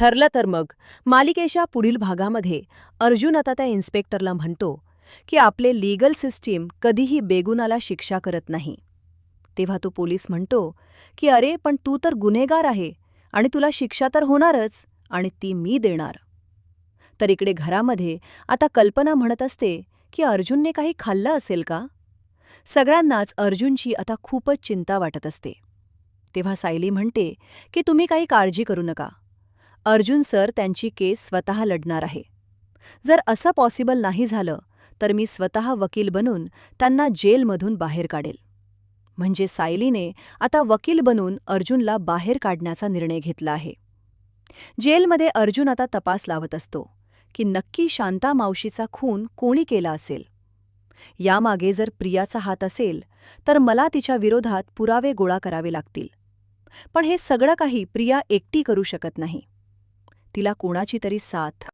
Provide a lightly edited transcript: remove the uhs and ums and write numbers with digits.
ठरलं तर मग मालिकेच्या पुढील भागामध्ये अर्जुन आता त्या इन्स्पेक्टरला म्हणतो की आपले लीगल सिस्टीम कधीही बेगुनाला शिक्षा करत नाही. तेव्हा तो पोलीस म्हणतो की अरे पण तू तर गुन्हेगार आहे आणि तुला शिक्षा तर होणारच आणि ती मी देणार. तर इकडे घरामध्ये आता कल्पना म्हणत असते की अर्जुनने काही खाल्लं असेल का. सगळ्यांनाच अर्जुनची आता खूपच चिंता वाटत असते. तेव्हा सायली म्हणते की तुम्ही काही काळजी करू नका. अर्जुन सर त्यांची केस स्वतः लढणार आहे. जर असं पॉसिबल नाही झालं तर मी स्वतः वकील बनून त्यांना जेलमधून बाहेर काढेल. म्हणजे सायलीने आता वकील बनून अर्जुनला बाहेर काढण्याचा निर्णय घेतला आहे. जेलमध्ये अर्जुन आता तपास लावत असतो की नक्की शांता मावशीचा खून कोणी केला असेल. यामागे जर प्रियाचा हात असेल तर मला तिच्या विरोधात पुरावे गोळा करावे लागतील. पण हे सगळं काही प्रिया एकटी करू शकत नाही. तिला कोणाची तरी साथ